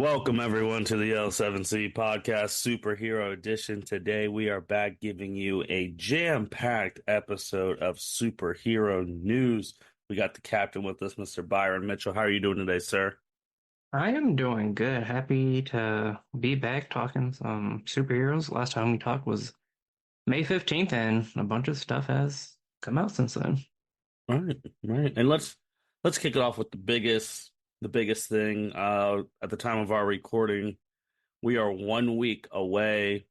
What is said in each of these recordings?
Welcome everyone to the L7C podcast superhero edition. Today we are back giving you a jam-packed episode of superhero news. We got the captain with us, Mr. Byron Mitchell. How are you doing today, sir? I am doing good. Happy to be back talking some superheroes. Last time we talked was May 15th, and a bunch of stuff has come out since then. Right, right. And let's kick it off with the biggest thing. At the time of our recording, we are 1 week away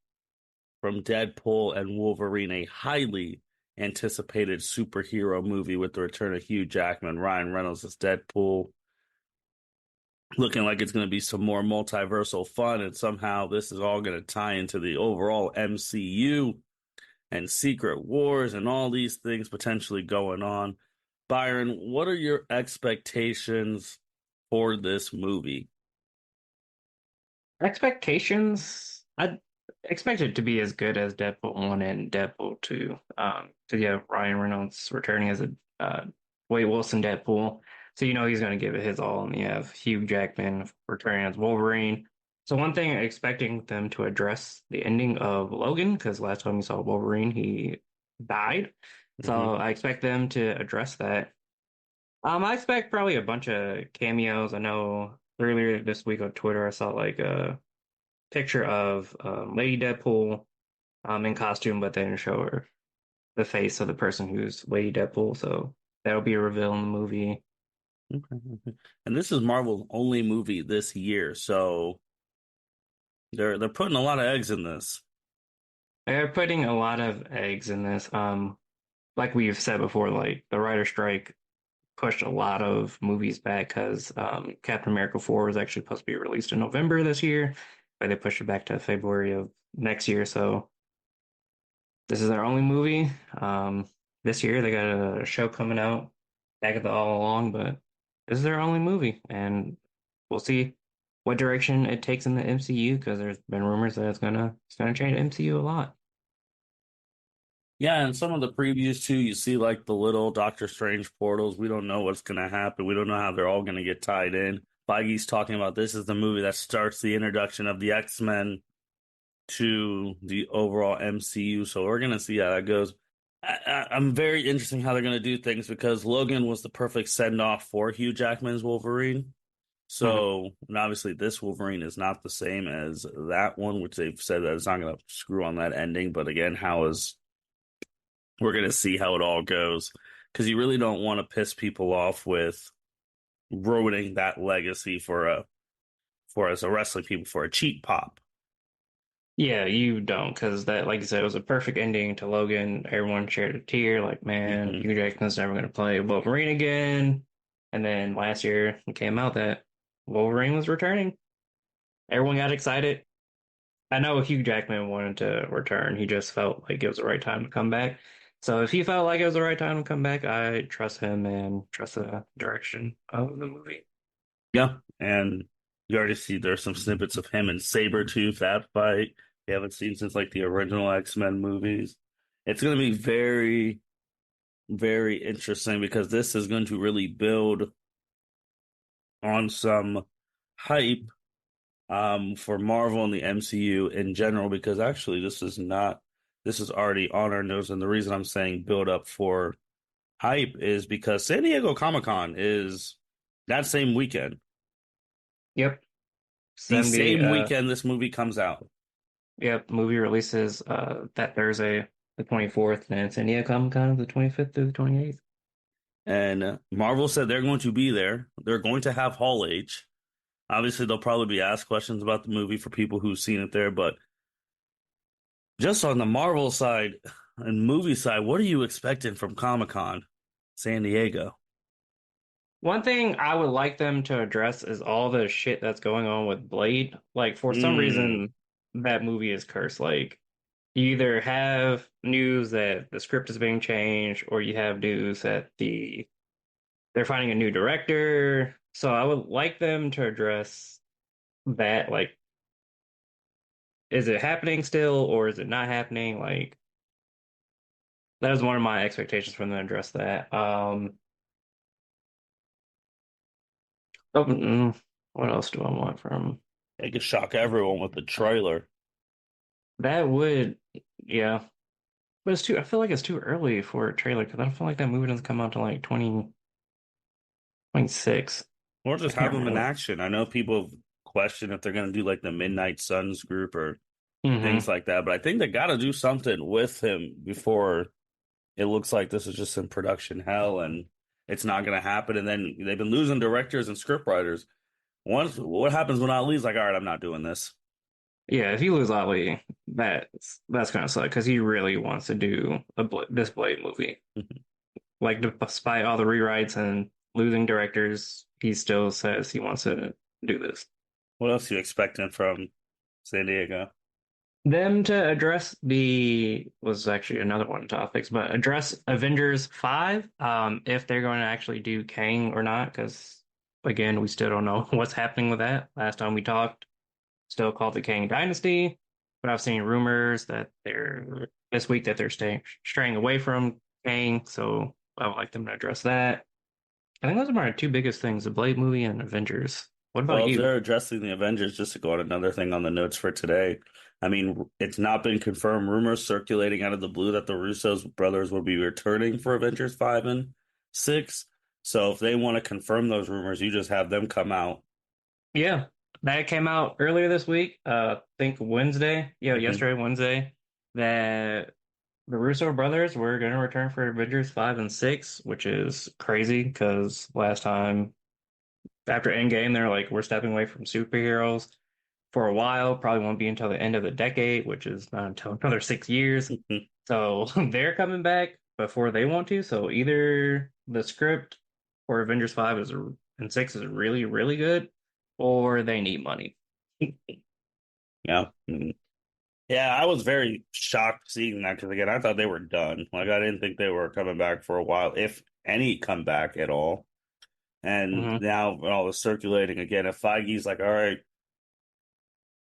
from Deadpool and Wolverine, a highly anticipated superhero movie with the return of Hugh Jackman, Ryan Reynolds as Deadpool, looking like it's going to be some more multiversal fun, and somehow this is all going to tie into the overall MCU and Secret Wars and all these things potentially going on. Byron, what are your expectations for this movie? Expectations, I expect it to be as good as Deadpool 1 and Deadpool 2. So you have Ryan Reynolds returning as a Wade Wilson Deadpool. So you know he's going to give it his all. And you have Hugh Jackman returning as Wolverine. So one thing, expecting them to address the ending of Logan, because last time we saw Wolverine, he died. Hmm. So I expect them to address that. I expect probably a bunch of cameos. I know earlier this week on Twitter, I saw like a picture of Lady Deadpool in costume, but they didn't show her the face of the person who's Lady Deadpool. So that'll be a reveal in the movie. Okay, okay. And this is Marvel's only movie this year, so they're putting a lot of eggs in this. They're putting a lot of eggs in this. Like we've said before, like the writer strike pushed a lot of movies back because Captain America 4 was actually supposed to be released in November this year, but they pushed it back to February of next year. So this is their only movie. This year they got a show coming out back at the All Along, but this is their only movie, and we'll see what direction it takes in the MCU because there's been rumors that it's gonna change the MCU a lot. Yeah, and some of the previews too, you see like the little Doctor Strange portals. We don't know what's going to happen. We don't know how they're all going to get tied in. Feige's talking about this is the movie that starts the introduction of the X-Men to the overall MCU. So we're going to see how that goes. I'm very interesting how they're going to do things because Logan was the perfect send-off for Hugh Jackman's Wolverine. Mhm. So, and obviously this Wolverine is not the same as that one, which they've said that it's not going to screw on that ending. But again, how is we're going to see how it all goes because you really don't want to piss people off with ruining that legacy for as a wrestling people for a cheap pop. Yeah, you don't, because that, like you said, it was a perfect ending to Logan. Everyone shared a tear, like, man, Hmm. Hugh Jackman's never going to play Wolverine again. And then last year it came out that Wolverine was returning. Everyone got excited. I know Hugh Jackman wanted to return. He just felt like it was the right time to come back. So if he felt like it was the right time to come back, I trust him and trust the direction of the movie. Yeah, and you already see there's some snippets of him and Sabretooth that fight we haven't seen since like the original X-Men movies. It's going to be very, very interesting because this is going to really build on some hype for Marvel and the MCU in general because actually this is already on our nose, and the reason I'm saying build up for hype is because San Diego Comic-Con is that same weekend. Yep. The 70 same weekend this movie comes out. yep, movie releases that Thursday, the 24th, and San Diego Comic Con the 25th through the 28th. And Marvel said they're going to be there. They're going to have Hall H. Obviously, they'll probably be asked questions about the movie for people who've seen it there, but just on the Marvel side and movie side, what are you expecting from Comic-Con San Diego? One thing I would like them to address is all the shit that's going on with Blade. Like, for some Mm, reason, that movie is cursed. Like, you either have news that the script is being changed, or you have news that they're finding a new director. So I would like them to address that. Like, is it happening still, or is it not happening? Like, that was one of my expectations from them to address that. Oh, what else do I want from? It could shock everyone with the trailer. That would, yeah. But it's too, I feel like it's too early for a trailer because I don't feel like that movie doesn't come out till like 2026. Or I just have can't them in remember. action. I know people question if they're going to do like the Midnight Suns group or things Hmm. like that, but I think they got to do something with him before it looks like this is just in production hell and it's not going to happen. And then they've been losing directors and scriptwriters. Once, what happens when Ali's like, all right, I'm not doing this. Yeah, if you lose Ali, that's gonna suck because he really wants to do this Blade movie. Like, despite all the rewrites and losing directors, he still says he wants to do this. What else are you expecting from San Diego? Them to address the was actually another one of the topics, but address Avengers 5, if they're going to actually do Kang or not, because again, we still don't know what's happening with that. Last time we talked, still called the Kang Dynasty, but I've seen rumors that they're this week that they're straying away from Kang, so I would like them to address that. I think those are my two biggest things, the Blade movie and Avengers. What about Well, if you? they're addressing the Avengers, just to go on another thing on the notes for today, I mean, it's not been confirmed. Rumors circulating out of the blue that the Russo's brothers will be returning for Avengers 5 and 6. So if they want to confirm those rumors, you just have them come out. Yeah, that came out earlier this week. I think Wednesday. Yeah, Hmm. yesterday, Wednesday, that the Russo brothers were going to return for Avengers 5 and 6, which is crazy because last time after Endgame, they're like, we're stepping away from superheroes for a while. Probably won't be until the end of the decade, which is not until another 6 years. So they're coming back before they want to. So either the script for Avengers 5 is and 6 is really, really good, or they need money. Yeah. Yeah, I was very shocked seeing that because again, I thought they were done. Like I didn't think they were coming back for a while, if any comeback at all. And Hmm. now all the circulating again, if Feige's like, all right,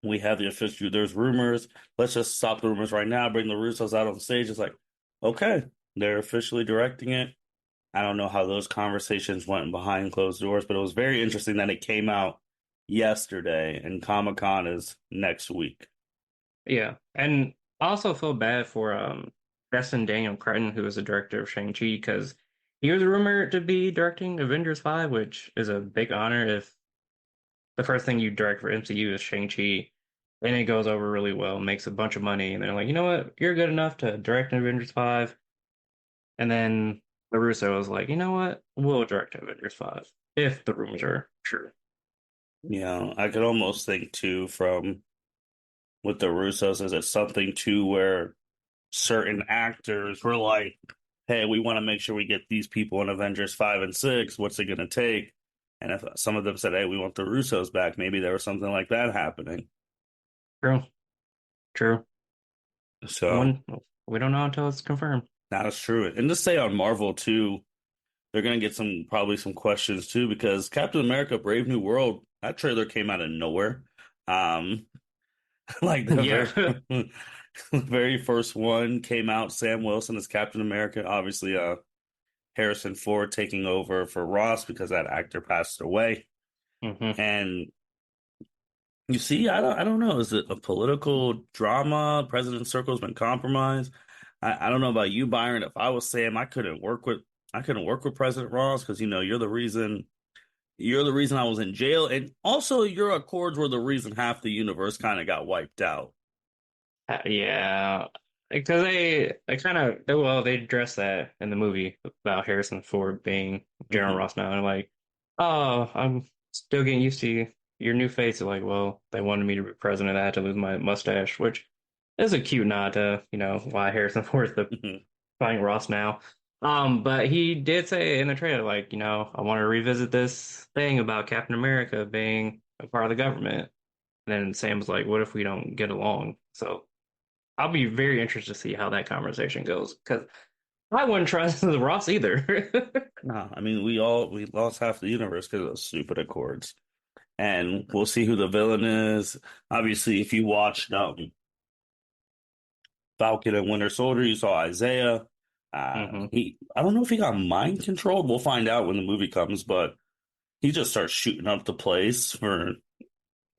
we have the official, there's rumors, let's just stop the rumors right now, bring the Russos out on stage. It's like, okay, they're officially directing it. I don't know how those conversations went behind closed doors, but it was very interesting that it came out yesterday and Comic-Con is next week. Yeah. And I also feel bad for Destin Daniel Cretton, who is the director of Shang-Chi, because he was rumored to be directing Avengers 5, which is a big honor if the first thing you direct for MCU is Shang-Chi, and it goes over really well, makes a bunch of money, and they're like, you know what, you're good enough to direct Avengers 5. And then the Russo was like, you know what, we'll direct Avengers 5, if the rumors are true. Yeah, I could almost think too from with the Russos, is it something too where certain actors were like, hey, we want to make sure we get these people in Avengers 5 and 6. What's it going to take? And if some of them said, hey, we want the Russos back, maybe there was something like that happening. True, true. So One, we don't know until it's confirmed. that is true. And to say on Marvel too, they're going to get some probably some questions too, because Captain America Brave New World, that trailer came out of nowhere. Um, like the Yeah. very the very first one came out, Sam Wilson as Captain America, obviously Harrison Ford taking over for Ross because that actor passed away. Hmm. And you see, I don't know. Is it a political drama? President Circle's been compromised. I don't know about you, Byron. If I was Sam, I couldn't work with President Ross because you're the reason I was in jail. And also your accords were the reason half the universe kind of got wiped out. Yeah, because they kind of well they addressed that in the movie about Harrison Ford being General Hmm. Ross now, and like, oh, I'm still getting used to your new face. They're like, well, they wanted me to be president. I had to lose my mustache, which is a cute nod to why Harrison Ford is the Hmm. fighting Ross now. But he did say in the trailer, like, I want to revisit this thing about Captain America being a part of the government. And then Sam was like, what if we don't get along? So I'll be very interested to see how that conversation goes because I wouldn't trust the Ross either. No, I mean we lost half the universe because of those stupid accords. And we'll see who the villain is. Obviously, if you watched Falcon and Winter Soldier, you saw Isaiah. Hmm. I don't know if he got mind controlled. We'll find out when the movie comes, but he just starts shooting up the place for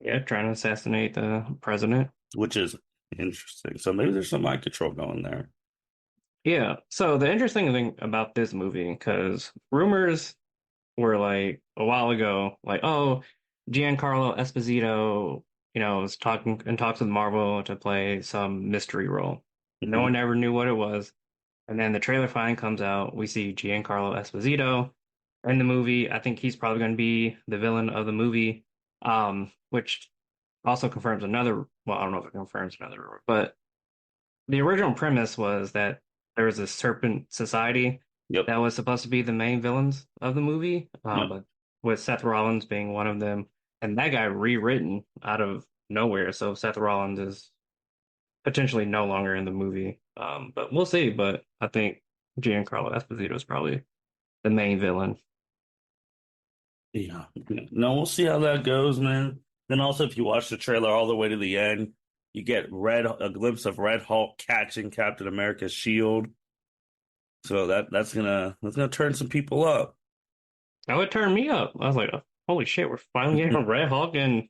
Yeah, trying to assassinate the president. which is interesting. So maybe there's some mind control going there. Yeah. So the interesting thing about this movie, because rumors were like a while ago, like, oh, Giancarlo Esposito, is talking and talks with Marvel to play some mystery role. No Hmm. one ever knew what it was. And then the trailer finally comes out. We see Giancarlo Esposito in the movie. I think he's probably going to be the villain of the movie, which also confirms another. Well, I don't know if it confirms another rumor, but the original premise was that there was a serpent society Yep. that was supposed to be the main villains of the movie, Yep. but with Seth Rollins being one of them, and that got rewritten out of nowhere. So Seth Rollins is potentially no longer in the movie. But we'll see. But I think Giancarlo Esposito is probably the main villain. Yeah. No, we'll see how that goes, man. Then also, if you watch the trailer all the way to the end, you get a glimpse of Red Hulk catching Captain America's shield. So that's gonna turn some people up. That would turn me up. I was like, holy shit, we're finally getting a Red Hulk in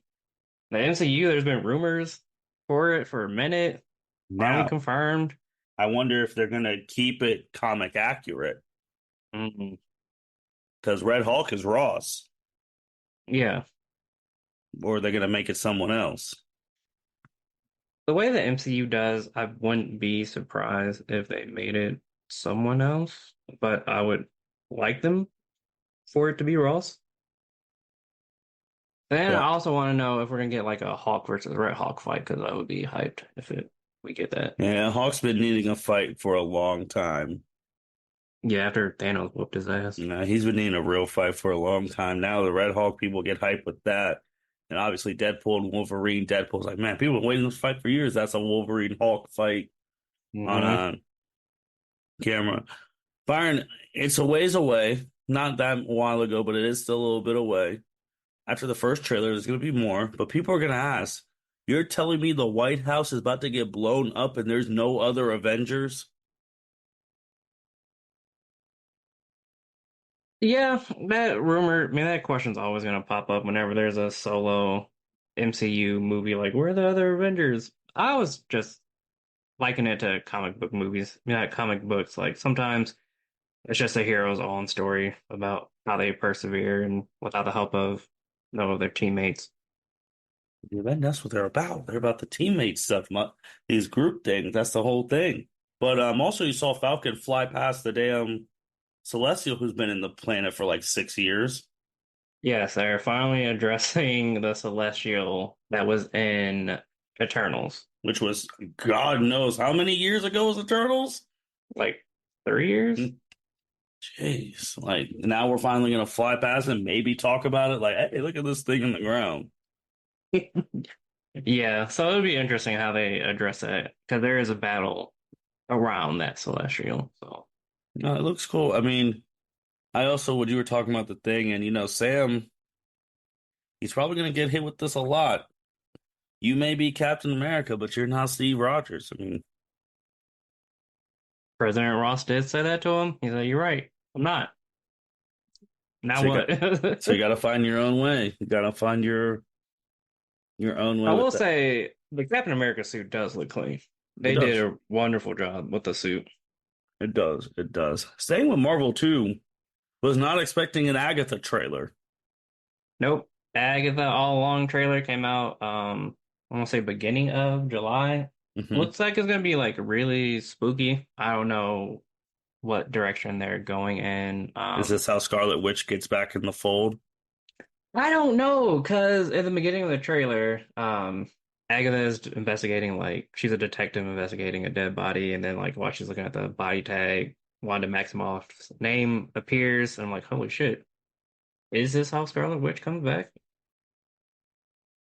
the MCU. There's been rumors for it for a minute. Finally Now, confirmed. I wonder if they're gonna keep it comic accurate Mm, because Red Hulk is Ross, yeah. or are they gonna make it someone else? The way the MCU does, I wouldn't be surprised if they made it someone else, but I would like them for it to be Ross. And I Well, also want to know if we're gonna get like a Hawk versus Red Hawk fight because I would be hyped if we get that. yeah, Hulk's been needing a fight for a long time. Yeah, after Thanos whooped his ass. He's been needing a real fight for a long time. Now the Red Hulk people get hyped with that. And obviously Deadpool and Wolverine. Deadpool's like, man, people have been waiting this fight for years. That's a Wolverine Hulk fight on Hmm. a camera. Byron, it's a ways away. Not that while ago, but it is still a little bit away. After the first trailer, there's going to be more. But people are going to ask, you're telling me the White House is about to get blown up and there's no other Avengers? Yeah, that rumor, I mean, that question's always gonna pop up whenever there's a solo MCU movie. Like, where are the other Avengers? I was just liken it to comic book movies. Comic books, like sometimes it's just a hero's own story about how they persevere and without the help of no of their teammates. Yeah, that's what they're about. They're about the teammate stuff, these group things. That's the whole thing. But also, you saw Falcon fly past the damn Celestial, who's been in the planet for like 6 years, Yes, they're finally addressing the Celestial that was in Eternals. which was God knows how many years ago was Eternals? Like 3 years? Jeez, like now we're finally gonna fly past and maybe talk about it. Like, hey, look at this thing in the ground. Yeah, so it'll be interesting how they address that because there is a battle around that Celestial. So No, it looks cool. I mean, I also, when you were talking about the thing, and Sam, he's probably gonna get hit with this a lot. You may be Captain America, but you're not Steve Rogers. I mean, President Ross did say that to him. He said, "You're right. I'm not. Now so you got, what?" so you got to find your own way. You got to find your own way I with will that. say the Captain America suit does look clean. It They did does. a wonderful job with the suit. It does. It does. Staying with Marvel too, was not expecting an Agatha trailer. Nope. Agatha All Along trailer came out I want to say beginning of July. Hmm. Looks like it's gonna be like really spooky. I don't know what direction they're going in. Is this how Scarlet Witch gets back in the fold? I don't know, because at the beginning of the trailer, Agatha is investigating, like, she's a detective investigating a dead body, and then, like, while she's looking at the body tag, Wanda Maximoff's name appears, and I'm like, holy shit, is this how Scarlet Witch comes back?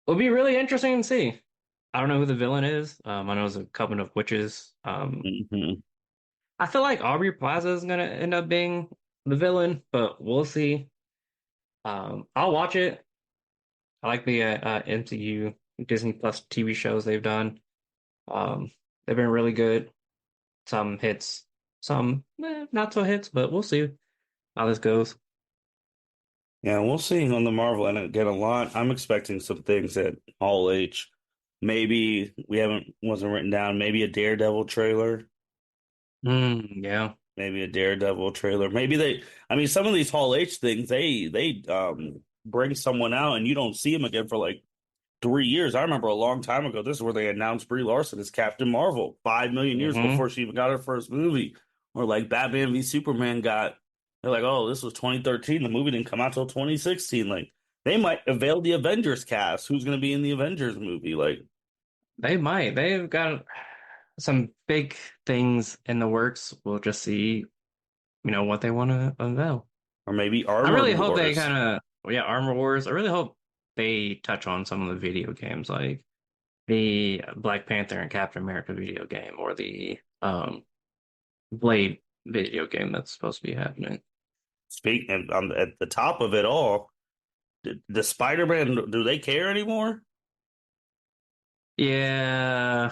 It'll be really interesting to see. I don't know who the villain is. I know it's a coven of witches. Hmm. I feel like Aubrey Plaza is gonna end up being the villain, but we'll see. I'll watch it. I like the MCU Disney Plus TV shows they've done. Um, they've been really good. Some hits, some not so hits, but we'll see how this goes. Yeah, we'll see on the Marvel and again a lot. I'm expecting some things at Hall H. Maybe we haven't wasn't written down. Maybe a Daredevil trailer. Yeah. Maybe a Daredevil trailer. Maybe they. I mean, some of these Hall H things they bring someone out and you don't see him again for like 3 years. I remember a long time ago. This is where they announced Brie Larson as Captain Marvel 5 million years Hmm. before she even got her first movie. Or like Batman v Superman got. They're like, oh, this was 2013. The movie didn't come out till 2016. Like they might avail the Avengers cast. Who's going to be in the Avengers movie? Like, They might. They've got some big things in the works. We'll just see, what they want to unveil. or maybe I Armored really hope they Wars. kind of, yeah, Armor Wars. I really hope they touch on some of the video games, like the Black Panther and Captain America video game, or the Blade video game that's supposed to be happening. Speaking at the top of it all, the Spider-Man. Do they care anymore? Yeah,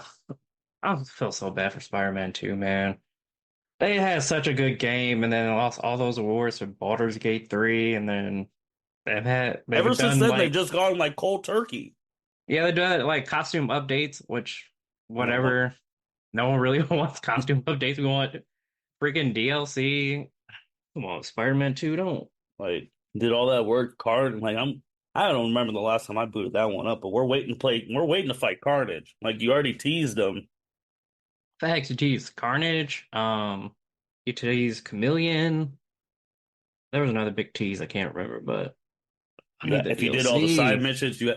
I feel so bad for Spider-Man 2, man. They had such a good game, and then lost all those awards for Baldur's Gate 3, and then Ever they've since done then, they've like, just gone like cold turkey. yeah, they've done like costume updates, which No one whatever. No one really wants costume updates. We want freaking DLC. Come on, Spider-Man 2, don't. like did all that work. Card like I don't remember the last time I booted that one up, but we're waiting to play. We're waiting to fight Carnage. Like you already teased them. Facts, you teased Carnage. You teased Chameleon. There was another big tease I can't remember, but I need That the if you did all the side DLC. missions, you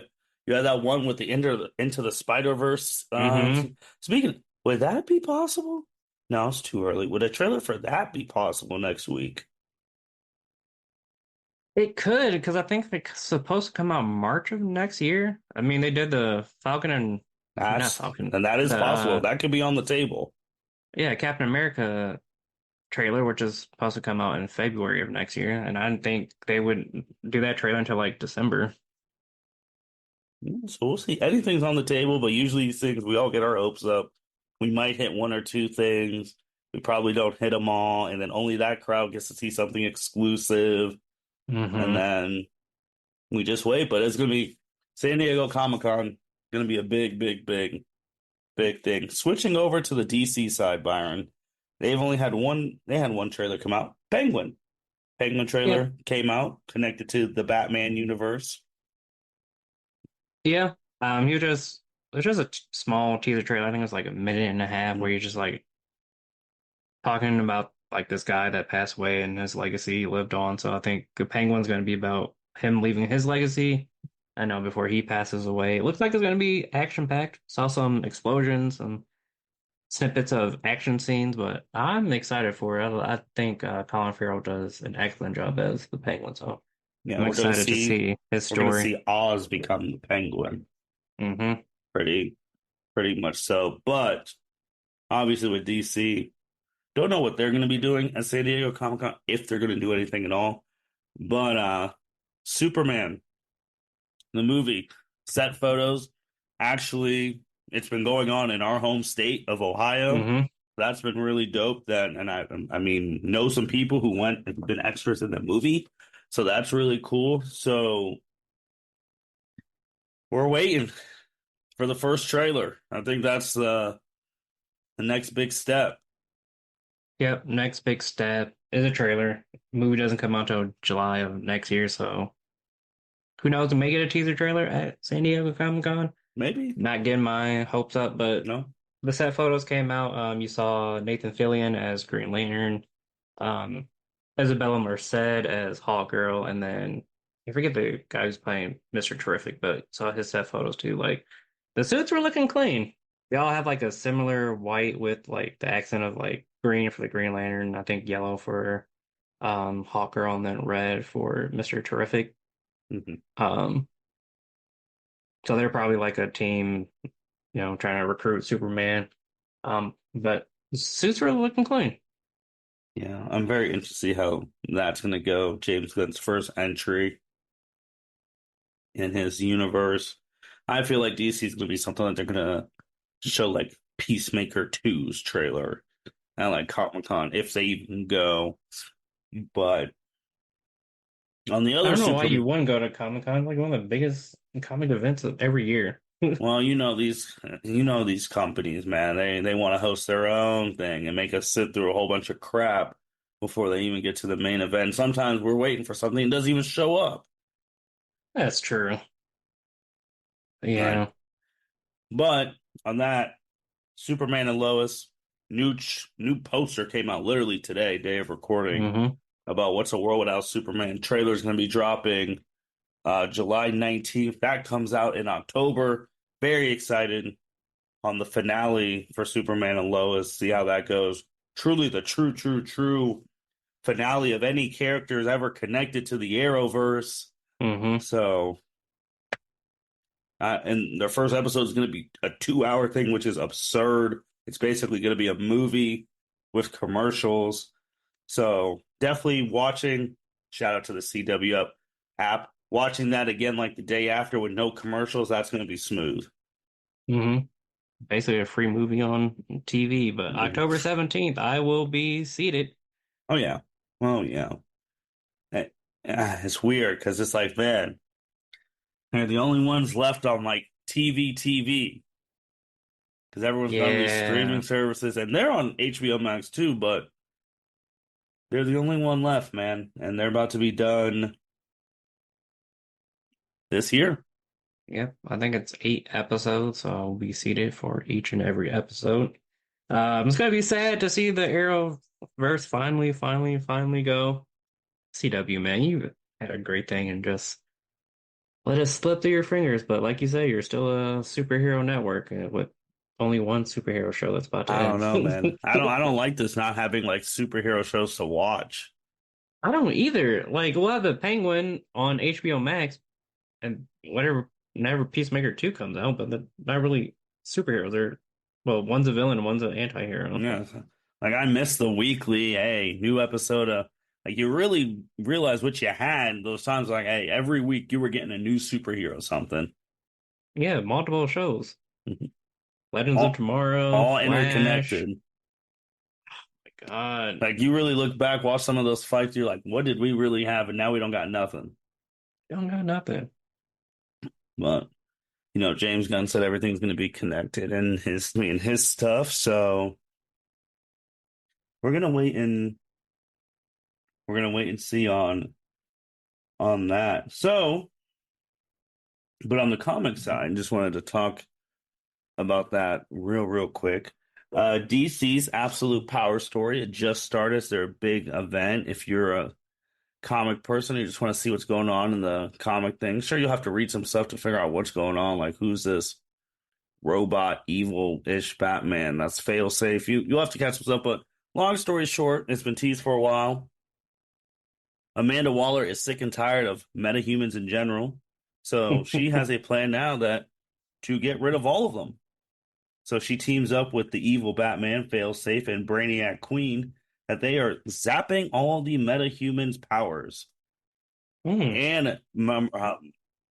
had that one with the into the Spider-Verse. Mm-hmm. Speaking, would that be possible? No, it's too early. Would a trailer for that be possible next week? It could, because I think they're supposed to come out March of next year. I mean, they did the Falcon and not That's Falcon, and that is the possible. That could be on the table. yeah, Captain America trailer, which is supposed to come out in February of next year, and I didn't think they would do that trailer until like December. So we'll see. Anything's on the table, but usually these things we all get our hopes up. We might hit one or two things. We probably don't hit them all, and then only that crowd gets to see something exclusive, and Hmm. then we just wait. But it's gonna be San Diego Comic-Con, gonna be a big, big, big, big thing. Switching over to the DC side, Byron, they've only had one. They had one trailer come out. Penguin Yep. trailer came out, connected to the Batman universe. Yeah. You just It was just a small teaser trailer. I think it was like a minute and a half where you're just like talking about like this guy that passed away and his legacy lived on. So I think the Penguin's going to be about him leaving his legacy. I know before he passes away. It looks like it's going to be action packed. Saw some explosions, some snippets of action scenes, but I'm excited for it. I think Colin Farrell does an excellent job as the Penguin. So Yeah, I'm excited to see his we're gonna story. see Oz become the Penguin. Hmm. Pretty pretty much so. But obviously with DC, don't know what they're gonna be doing at San Diego Comic-Con, if they're gonna do anything at all. But Superman, the movie, set photos, actually it's been going on in our home state of Ohio. Hmm. That's been really dope. That and I mean know some people who went and been extras in the movie. So that's really cool. So we're waiting for the first trailer. I think that's the next big step. Yep. Next big step is a trailer. Movie doesn't come out till July of next year, so who knows? May get a teaser trailer at San Diego Comic Con. Maybe. Not getting my hopes up, but No. the set photos came out. You saw Nathan Fillion as Green Lantern, um, Isabella Merced as Hawk Girl, and then I forget the guy who's playing Mr. Terrific, but saw his set photos too. Like the suits were looking clean. They all have like a similar white with like the accent of like green for the Green Lantern. I think yellow for Hawk Girl, and then red for Mr. Terrific. Hmm. Um, so they're probably like a team, trying to recruit Superman. But the suits were looking clean. Yeah, I'm very interested to see how that's gonna go. James Gunn's first entry in his universe. I feel like DC is gonna be something that they're gonna show like Peacemaker 2's trailer at like Comic Con if they even go. But On the I other don't know why super, you wouldn't go to Comic Con, like one of the biggest comic events of every year. well, these companies, man, they want to host their own thing and make us sit through a whole bunch of crap before they even get to the main event. Sometimes we're waiting for something that doesn't even show up. That's true. Right. Yeah. But on that, Superman and Lois new poster came out literally today, day of recording, Hmm. about what's a world without Superman. Trailer's going to be dropping July 19th. That comes out in October. Very excited on the finale for Superman and Lois. See how that goes. Truly the true finale of any characters ever connected to the Arrowverse. Hmm. So, and their first episode is going to be a 2 hour thing, which is absurd. It's basically going to be a movie with commercials. So definitely watching. Shout out to the app. Watching that again like the day after with no commercials, that's going to be smooth. Hmm. Basically a free movie on TV, but Mhm. October 17th, I will be seated. Oh yeah. Oh yeah. Eh, It's weird because it's like, man, they're the only ones left on like TV because everyone's done these streaming Yeah. services and they're on HBO Max too, but they're the only one left, man, and they're about to be done this year. Yep. I think it's 8 episodes, so I'll be seated for each and every episode. It's gonna be sad to see the Arrowverse finally go. CW, man, you had a great thing and just let it slip through your fingers. But like you say, you're still a superhero network with only one superhero show that's about to I don't end. know, man. I don't like this not having like superhero shows to watch. I don't either. Like we'll have the Penguin on HBO Max and whenever Peacemaker 2 comes out, but they're not really superheroes. They're well, one's a villain and one's an anti-hero. Yeah. Like I miss the weekly, hey, new episode of like you really realize what you had those times like, hey, every week you were getting a new superhero something. Yeah, multiple shows. Legends of All Tomorrow, all Flash. interconnected. My God. Like you really look back, watch some of those fights, you're like, what did we really have? And now we don't got nothing. Don't got nothing. But James Gunn said everything's gonna be connected and his stuff. So we're gonna wait and we're gonna wait and see on that. So, but on the comic side, just wanted to talk about that real quick. DC's Absolute Power Story, it just started. It's their big event. If you're a comic person, you just want to see what's going on in the comic thing. Sure, you'll have to read some stuff to figure out what's going on. Like, who's this robot, evil-ish Batman? That's fail safe. You'll have to catch some stuff. But long story short, it's been teased for a while. Amanda Waller is sick and tired of metahumans in general. So she has a plan now that to get rid of all of them. So she teams up with the evil Batman, Failsafe, and Brainiac Queen that they are zapping all the metahumans' powers. Hmm. And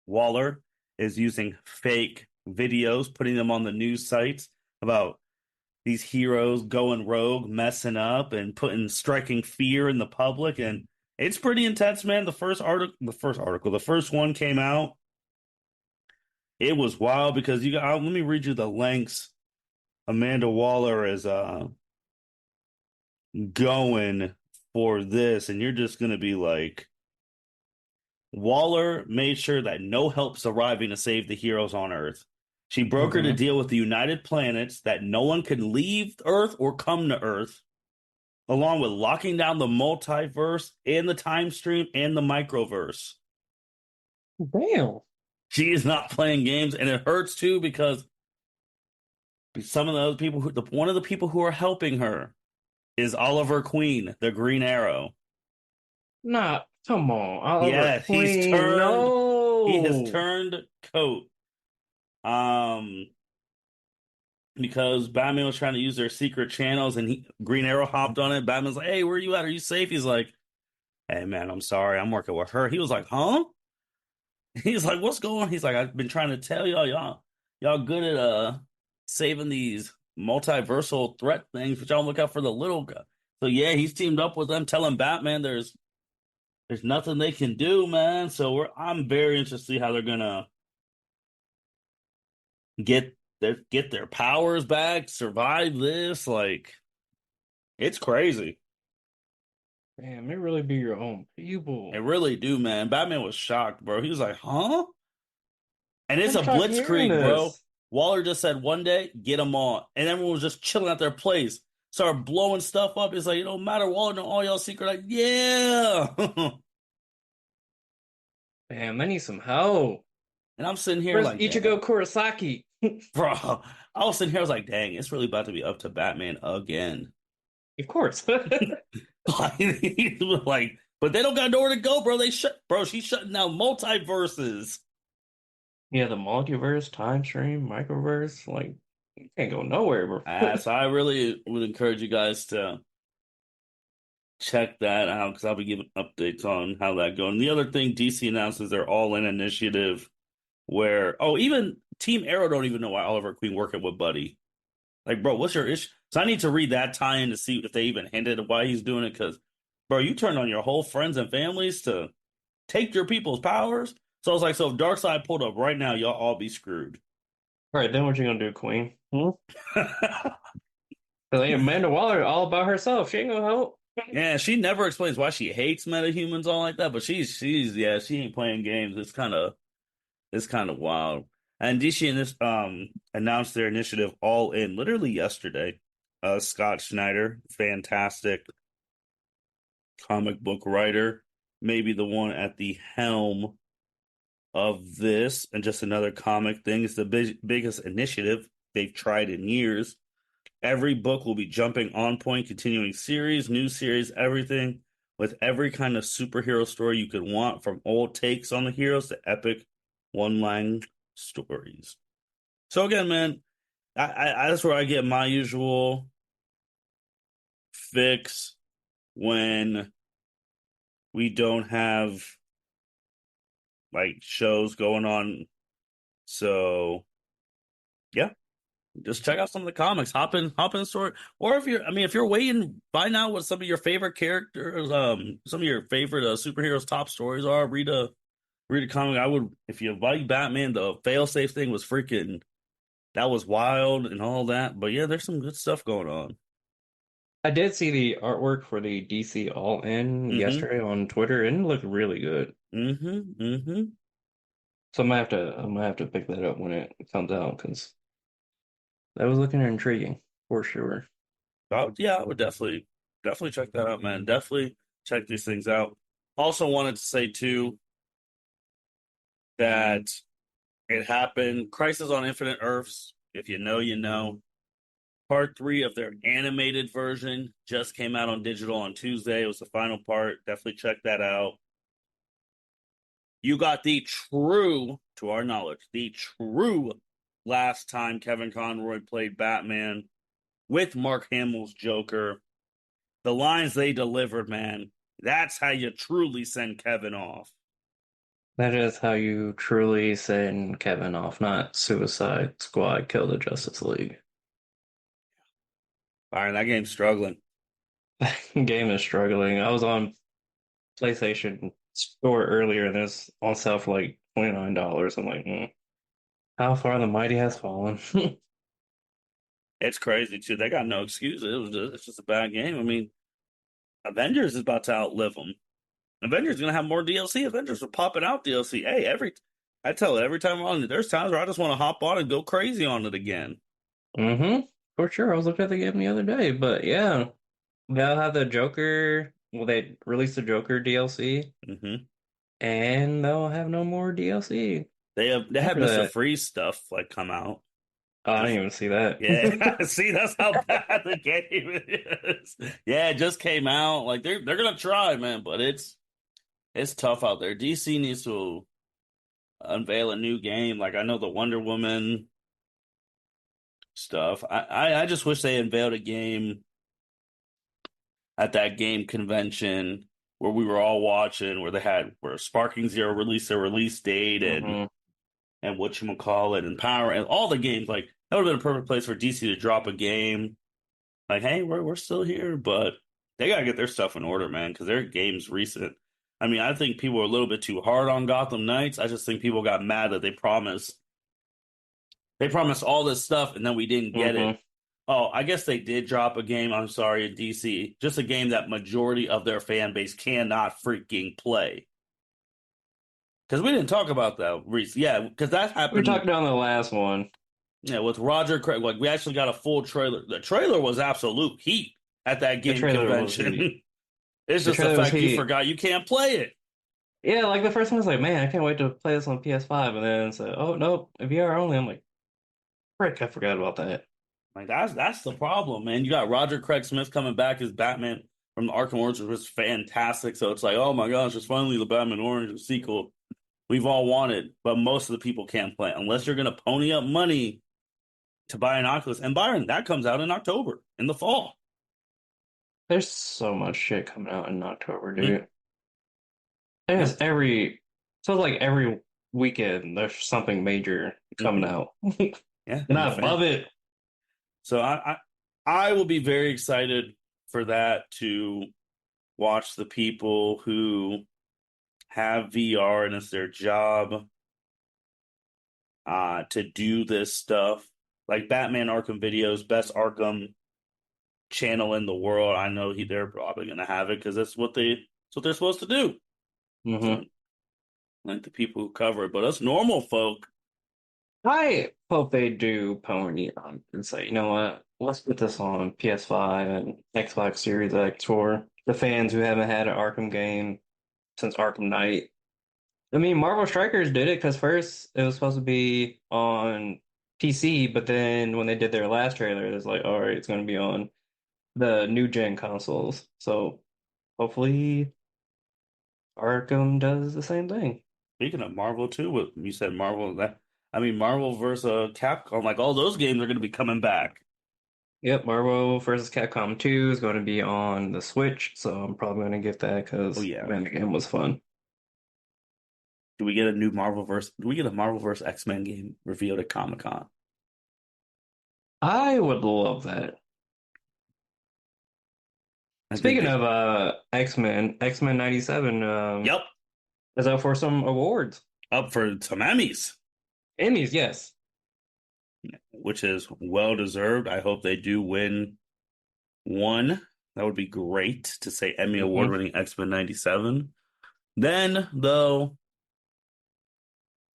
Waller is using fake videos, putting them on the news sites about these heroes going rogue, messing up, and striking fear in the public. And it's pretty intense, man. The first one came out. It was wild because let me read you the lengths Amanda Waller is going for this, and you're just gonna be like, Waller made sure that no help's arriving to save the heroes on Earth. She brokered a Okay. deal with the United Planets that no one could leave Earth or come to Earth, along with locking down the multiverse and the time stream and the microverse. Damn. She is not playing games, and it hurts too because some of the other people one of the people who are helping her is Oliver Queen, the Green Arrow. Nah, come on. Oliver Yeah, Queen. he has No. turned coat. Um, because Batman was trying to use their secret channels and Green Arrow hopped on it. Batman's like, "Hey, where you at? Are you safe?" He's like, "Hey man, I'm sorry. I'm working with her." He was like, "Huh?" He's like, "What's going on?" He's like, "I've been trying to tell y'all good at saving these multiversal threat things, but y'all look out for the little guy." So yeah, he's teamed up with them, telling Batman there's There's nothing they can do, man. So I'm very interested to see how they're gonna get their powers back, survive this. Like, it's crazy. Damn, it really be your own They people. really do, man. Batman was shocked, bro. He was like, huh? And it's I'm a shocked hearing blitzkrieg, bro. this. Waller just said one day, get them on. And everyone was just chilling at their place. Started blowing stuff up. It's like, it don't matter, Waller, know all y'all secret. Like, yeah. Damn, I need some help. And I'm sitting here Where's like, Ichigo dang, Kurosaki? bro. I was sitting here, I was like, dang, it's really about to be up to Batman again. Of course. Like, but they don't got nowhere to go, bro. She's shutting down multiverses. Yeah, the multiverse, time stream, microverse, like you can't go nowhere, bro. So I really would encourage you guys to check that out because I'll be giving updates on how that goes. And the other thing, DC announces their all-in initiative where, oh, even Team Arrow don't even know why Oliver Queen working with Buddy. Like, bro, what's your issue? So I need to read that tie-in to see if they even hinted at why he's doing it. Because, bro, you turned on your whole friends and families to take your people's powers. So I was like, so if Darkseid pulled up right now, y'all all be screwed. All right, then what you gonna do, Queen? Hmm? Cause Amanda Waller all about herself. She ain't gonna help. Yeah, she never explains why she hates metahumans all like that, but she's yeah, she ain't playing games. It's kind of wild. And DC and this announced their initiative all in literally yesterday. Scott Snyder, fantastic comic book writer, maybe the one at the helm of this, and just another comic thing. It's the biggest initiative they've tried in years. Every book will be jumping on point, continuing series, new series, everything with every kind of superhero story you could want, from old takes on the heroes to epic one-line stories. So again, man, that's where I get my usual fix when we don't have like shows going on. So yeah, just check out some of the comics. Hop in the store. Or if you're waiting, find out what some of your favorite characters, some of your favorite superheroes' top stories are. Read a comic. I would, if you like Batman, the failsafe thing was freaking, that was wild and all that. But yeah, there's some good stuff going on. I did see the artwork for the DC All In Mm-hmm. yesterday on Twitter, and it looked really good. Mm-hmm. Mm-hmm. So I'm gonna have to pick that up when it comes out because that was looking intriguing for sure. Yeah, I would definitely check that out, man. Definitely check these things out. Also wanted to say too that it happened. Crisis on Infinite Earths. If you know, you know. Part three of their animated version just came out on digital on Tuesday. It was the final part. Definitely check that out. You got the true, to our knowledge, the true last time Kevin Conroy played Batman with Mark Hamill's Joker. The lines they delivered, man, that's how you truly send Kevin off. That is how you truly send Kevin off, not Suicide Squad kill the Justice League. Byron, that game's struggling. Game is struggling. I was on PlayStation Store earlier and it's on sale for like $29. I'm like, how far the mighty has fallen. It's crazy too. They got no excuse. It's just a bad game. I mean, Avengers is about to outlive them. Avengers is gonna have more DLC. Avengers are popping out DLC. Hey, I tell it every time I'm on it. There's times where I just want to hop on and go crazy on it again. For sure. I was looking at the game the other day, but yeah, they'll have the Joker. Well, they released the Joker DLC, Hmm. and they'll have no more DLC They have after Mr. that. Freeze stuff like come out. Oh, I didn't Just even see that. yeah. See, that's how bad the game is. Yeah, it just came out. Like they're gonna try, man, but it's tough out there. DC needs to unveil a new game. Like I know the Wonder Woman stuff. I just wish they unveiled a game at that game convention where we were all watching, where Sparking Zero released their release date hmm and whatchamacallit and Power and all the games. Like that would have been a perfect place for DC to drop a game. Like, hey, we're still here, but they gotta get their stuff in order, man, because their game's recent. I mean, I think people are a little bit too hard on Gotham Knights. I just think people got mad that they promised all this stuff and then we didn't get it. Hmm. Oh, I guess they did drop a game. I'm sorry, in DC. Just a game that majority of their fan base cannot freaking play. Because we didn't talk about that, Reese. Yeah, because that We happened. talked on the last one. Yeah, with Roger Craig. Like we actually got a full trailer. The trailer was absolute heat at that The game trailer was heat. convention. It's The just the trailer was fact you heat. forgot you can't play it. Yeah, like the first one was like, man, I can't wait to play this on PS5. And then said, oh, nope, VR only. I'm like, frick, I forgot about that. Like that's the problem, man. You got Roger Craig Smith coming back as Batman from the Arkham Origins was fantastic. So it's like, oh my gosh, it's finally the Batman Origins sequel we've all wanted. But most of the people can't play it unless you're gonna pony up money to buy an Oculus. And Byron, that comes out in October in the fall. There's so much shit coming out in October, Mm, dude. yeah, There's every, so like every weekend, there's something major coming hmm out. yeah, And and the I fan. love it. So I will be very excited for that to watch the people who have VR and it's their job to do this stuff. Like Batman Arkham Videos, best Arkham channel in the world. I know they're probably gonna have it because that's what they're supposed to do. So Hmm. like the people who cover it, but us normal folk, I hope they do pony on and say, you know what, let's put this on PS5 and Xbox Series X for the fans who haven't had an Arkham game since Arkham Knight. I mean, Marvel Strikers did it because first it was supposed to be on PC, but then when they did their last trailer, it was like, all right, it's going to be on the new gen consoles. So hopefully Arkham does the same thing. speaking of Marvel too, what you said Marvel that I mean Marvel versus Capcom, like all those games are gonna be coming back. Yep, Marvel vs. Capcom 2 is going to be on the Switch, so I'm probably going to get that Oh because, yeah. man, the game was fun. Do we get a Marvel versus X-Men game revealed at Comic-Con? I would love that. I think Speaking they of X-Men, X-Men 97 Yep, is up for some awards. up for some Emmys, Emmys, yes. which is well deserved. I hope they do win one. That would be great to say Emmy award Hmm. winning X-Men 97. Then though,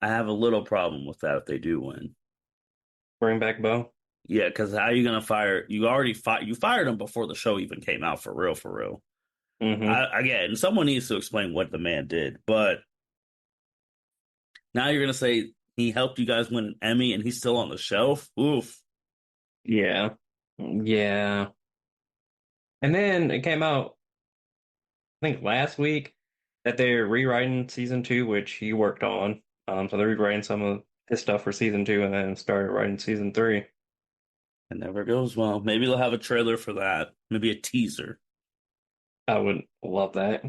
I have a little problem with that if they do win. Bring back Bo. Yeah, because how are you gonna fire? You fired him before the show even came out for real, for real. Hmm. Again, someone needs to explain what the man did. But now you're gonna say he helped you guys win an Emmy and he's still on the shelf. Oof. Yeah. Yeah. And then it came out, I think last week, that they're rewriting season two, which he worked on. So they're rewriting some of his stuff for season two and then started writing season three. It never goes well. Maybe they'll have a trailer for that. Maybe a teaser. I would love that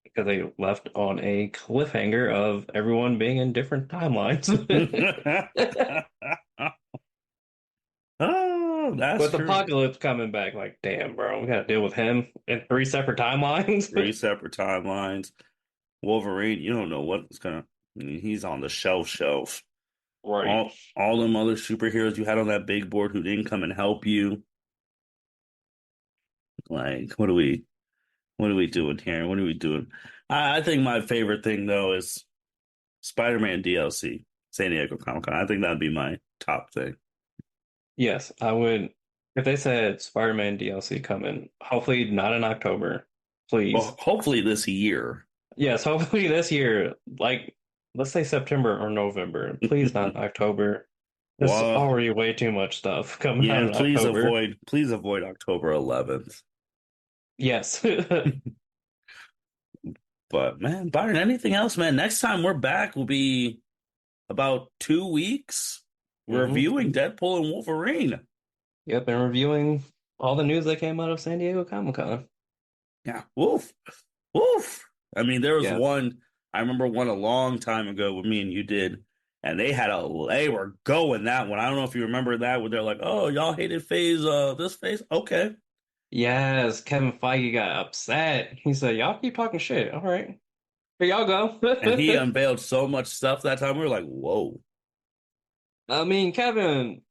because they left on a cliffhanger of everyone being in different timelines. Oh, that's With true. Apocalypse coming back, like, damn, bro, we gotta deal with him in three separate timelines. Three separate timelines. Wolverine, you don't know what's gonna. I mean, he's on the shelf. Right. All them other superheroes you had on that big board who didn't come and help you. Like, what are we doing here? What are we doing? I think my favorite thing though is Spider-Man DLC, San Diego Comic-Con. I think that'd be my top thing. Yes, I would. If they said Spider-Man DLC coming, hopefully not in October, please. Well, hopefully this year. Yes, hopefully this year, like let's say September or November. Please not October. There's Well, already way too much stuff coming yeah, out and in October. please avoid October 11th. Yes. But man, Byron, anything else, man? Next time we're back will be about 2 weeks Hmm. reviewing Deadpool and Wolverine. Yep, and reviewing all the news that came out of San Diego Comic-Con. Yeah, woof, woof. I mean, there was Yeah. one. I remember one a long time ago with me and you did, and they were going that one. I don't know if you remember that, where they're like, "Oh, y'all hated phase, this phase, okay." Yes, Kevin Feige got upset. He said, y'all keep talking shit. All right. Here y'all And he go. unveiled so much stuff that time. We were like, whoa. I mean, Kevin,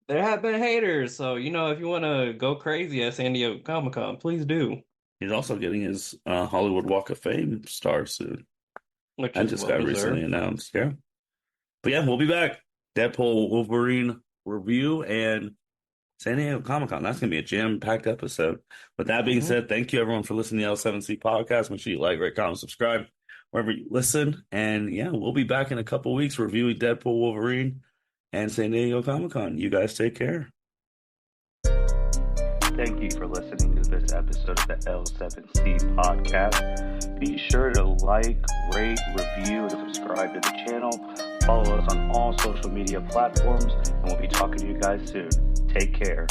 there have been haters, so if you want to go crazy at San Diego Comic-Con, please do, He's also getting his Hollywood Walk of Fame star soon. which That is just well got recently deserved. announced. Yeah. But yeah, we'll be back. Deadpool Wolverine review and San Diego Comic Con. That's going to be a jam-packed episode. With that being Hmm. said, thank you everyone for listening to the L7C podcast. Make sure you like, rate, comment, subscribe wherever you listen. And yeah, we'll be back in a couple weeks reviewing Deadpool, Wolverine, and San Diego Comic Con. You guys take care. Thank you for listening to this episode of the L7C podcast. Be sure to like, rate, review, and subscribe to the channel. Follow us on all social media platforms, and we'll be talking to you guys soon. Take care.